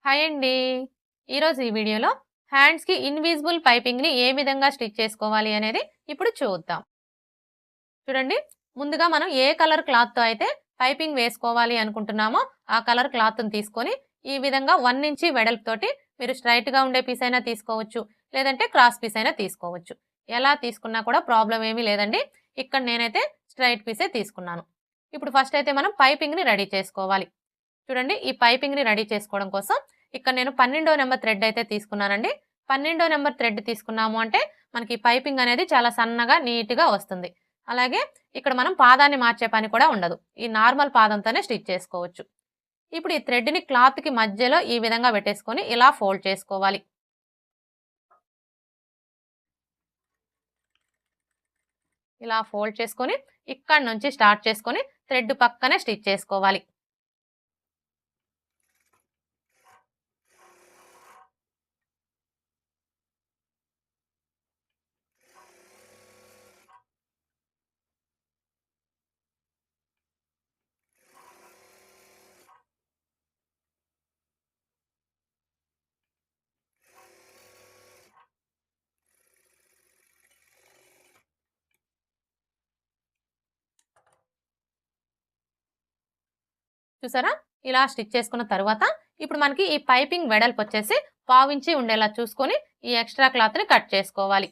Hi అండి. ఈరోజు ఈ వీడియోలో హ్యాండ్స్‌కి ఇన్విజిబుల్ పైపింగ్‌ని ఏ విధంగా స్టిచ్ చేసుకోవాలి అనేది ఇప్పుడు చూద్దాం. చూడండి, ముందుగా మనం ఏ కలర్ క్లాత్‌తో అయితే పైపింగ్ వేసుకోవాలి అనుకుంటున్నామో ఆ కలర్ క్లాత్‌ని తీసుకొని ఈ విధంగా 1 ఇంచి వెడల్పుతోటి మీరు స్ట్రెయిట్‌గా ఉండే పీస్ అయినా తీసుకోవచ్చు. లేదంటే క్రాస్ పీస్ అయినా తీసుకోవచ్చు. ఎలా తీసుకున్నా కూడా ప్రాబ్లమ్ ఏమీ లేదండి. ఇక్కడ నేనైతే స్ట్రెయిట్ పీసే తీసుకున్నాను. ఇప్పుడు ఫస్ట్ అయితే మనం పైపింగ్‌ని రెడీ చేసుకోవాలి. చూడండి, ఈ పైపింగ్‌ని రెడీ చేసుకోవడం కోసం ఇక్కడ నేను 12వ నంబర్ థ్రెడ్ అయితే తీసుకున్నానండి. 12వ నంబర్ థ్రెడ్ తీసుకున్నాము అంటే మనకి పైపింగ్ అనేది చాలా సన్నగా నీట్‌గా వస్తుంది. అలాగే ఇక్కడ మనం పాదాన్ని మార్చే పని కూడా ఉండదు. ఈ నార్మల్ పాదంతోనే స్టిచ్ చేసుకోవచ్చు. ఇప్పుడు ఈ థ్రెడ్‌ని క్లాత్‌కి మధ్యలో ఈ విధంగా పెట్టేసుకొని ఇలా ఫోల్డ్ చేసుకోవాలి. ఇలా ఫోల్డ్ చేసుకొని ఇక్కడి నుంచి స్టార్ట్ చేసుకొని థ్రెడ్ పక్కనే స్టిచ్ చేసుకోవాలి. చూసారా? ఇలా స్టిచ్ చేసుకున్న తరువాత ఇప్పుడు మనకి ఈ పైపింగ్ వెడల్పు వచ్చేసి పావించి ఉండేలా చూసుకొని ఈ ఎక్స్ట్రా క్లాత్‌ని కట్ చేసుకోవాలి.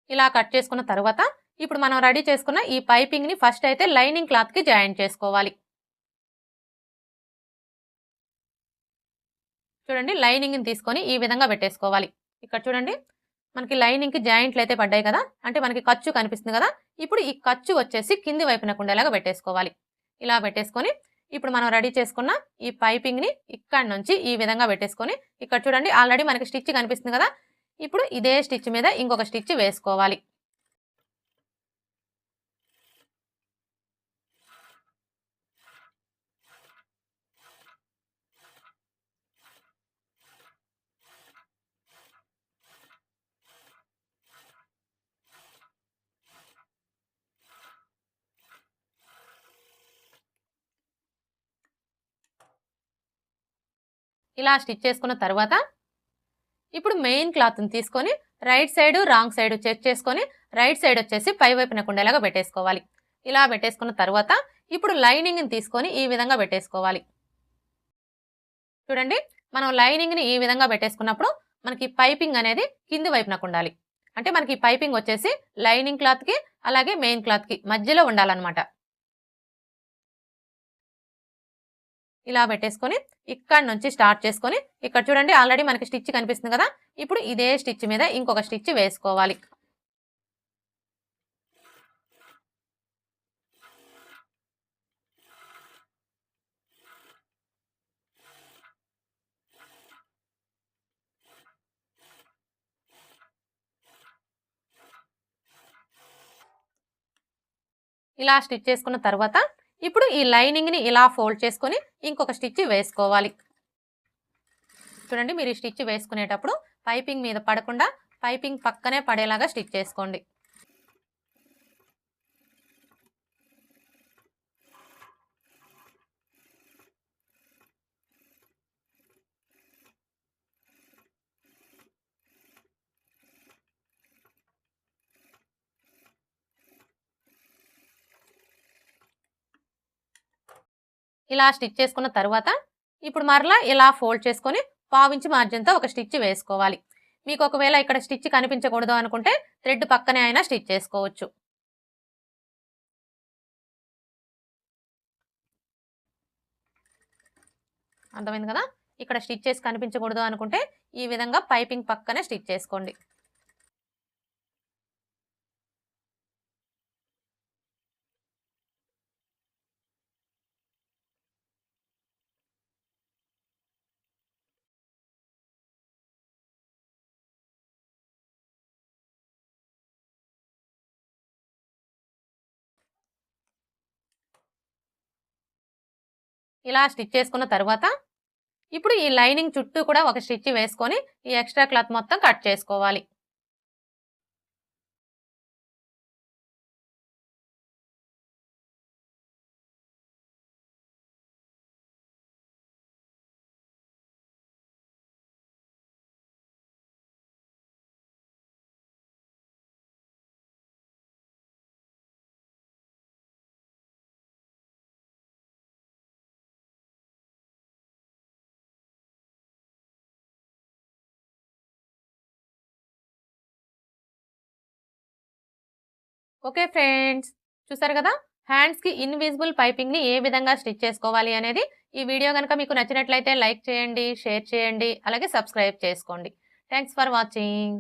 ఇలా కట్ చేసుకున్న తరువాత ఇప్పుడు మనం రెడీ చేసుకున్న ఈ పైపింగ్‌ని ఫస్ట్ అయితే లైనింగ్ క్లాత్‌కి జాయింట్ చేసుకోవాలి. చూడండి, లైనింగ్‌ని తీసుకొని ఈ విధంగా పెట్టేసుకోవాలి. ఇక్కడ చూడండి, మనకి లైనింగ్‌కి జాయింట్లు అయితే పడ్డాయి కదా! అంటే మనకి ఖర్చు కనిపిస్తుంది కదా! ఇప్పుడు ఈ ఖర్చు వచ్చేసి కింది వైపునకు ఉండేలాగా పెట్టేసుకోవాలి. ఇలా పెట్టేసుకొని ఇప్పుడు మనం రెడీ చేసుకున్న ఈ పైపింగ్‌ని ఇక్కడి నుంచి ఈ విధంగా పెట్టేసుకొని ఇక్కడ చూడండి, ఆల్రెడీ మనకి స్టిచ్ కనిపిస్తుంది కదా! ఇప్పుడు ఇదే స్టిచ్ మీద ఇంకొక స్టిచ్ వేసుకోవాలి. ఇలా స్టిచ్ చేసుకున్న తర్వాత ఇప్పుడు మెయిన్ క్లాత్‌ని తీసుకొని right side, wrong side check చేసుకొని రైట్ సైడ్ వచ్చేసి పై వైపునకు ఉండేలాగా పెట్టేసుకోవాలి. ఇలా పెట్టేసుకున్న తర్వాత ఇప్పుడు లైనింగ్‌ని తీసుకొని ఈ విధంగా పెట్టేసుకోవాలి. చూడండి, మనం లైనింగ్‌ని ఈ విధంగా పెట్టేసుకున్నప్పుడు మనకి పైపింగ్ అనేది కింది వైపునకు ఉండాలి. అంటే మనకి పైపింగ్ వచ్చేసి లైనింగ్ క్లాత్‌కి అలాగే మెయిన్ క్లాత్‌కి మధ్యలో ఉండాలన్నమాట. ఇలా పెట్టేసుకొని ఇక్కడి నుంచి స్టార్ట్ చేసుకొని ఇక్కడ చూడండి, ఆల్రెడీ మనకి స్టిచ్ కనిపిస్తుంది కదా! ఇప్పుడు ఇదే స్టిచ్ మీద ఇంకొక స్టిచ్ వేసుకోవాలి. ఇలా స్టిచ్ చేసుకున్న తర్వాత ఇప్పుడు ఈ లైనింగ్‌ని ఇలా ఫోల్డ్ చేసుకొని ఇంకొక స్టిచ్ వేసుకోవాలి. చూడండి, మీరు ఈ స్టిచ్ వేసుకునేటప్పుడు పైపింగ్ మీద పడకుండా పైపింగ్ పక్కనే పడేలాగా స్టిచ్ చేసుకోండి. ఇలా స్టిచ్ చేసుకున్న తర్వాత ఇప్పుడు మరలా ఇలా ఫోల్డ్ చేసుకొని పావించి మార్జిన్‌తో ఒక స్టిచ్ వేసుకోవాలి. మీకు ఒకవేళ ఇక్కడ స్టిచ్ కనిపించకూడదు అనుకుంటే థ్రెడ్ పక్కనే అయినా స్టిచ్ చేసుకోవచ్చు. అర్థమైంది కదా! ఇక్కడ స్టిచ్ చేసి కనిపించకూడదు అనుకుంటే ఈ విధంగా పైపింగ్ పక్కనే స్టిచ్ చేసుకోండి. ఇలా స్టిచ్ చేసుకున్న తర్వాత ఇప్పుడు ఈ లైనింగ్ చుట్టూ కూడా ఒక స్టిచ్ వేసుకొని ఈ ఎక్స్ట్రా క్లాత్ మొత్తం కట్ చేసుకోవాలి. ఓకే ఫ్రెండ్స్, చూసారు కదా హ్యాండ్స్కి ఇన్విజిబుల్ పైపింగ్ని ఏ విధంగా స్టిచ్ చేసుకోవాలి అనేది. ఈ వీడియో కనుక మీకు నచ్చినట్లయితే లైక్ చేయండి, షేర్ చేయండి, అలాగే సబ్స్క్రైబ్ చేసుకోండి. Thanks for watching.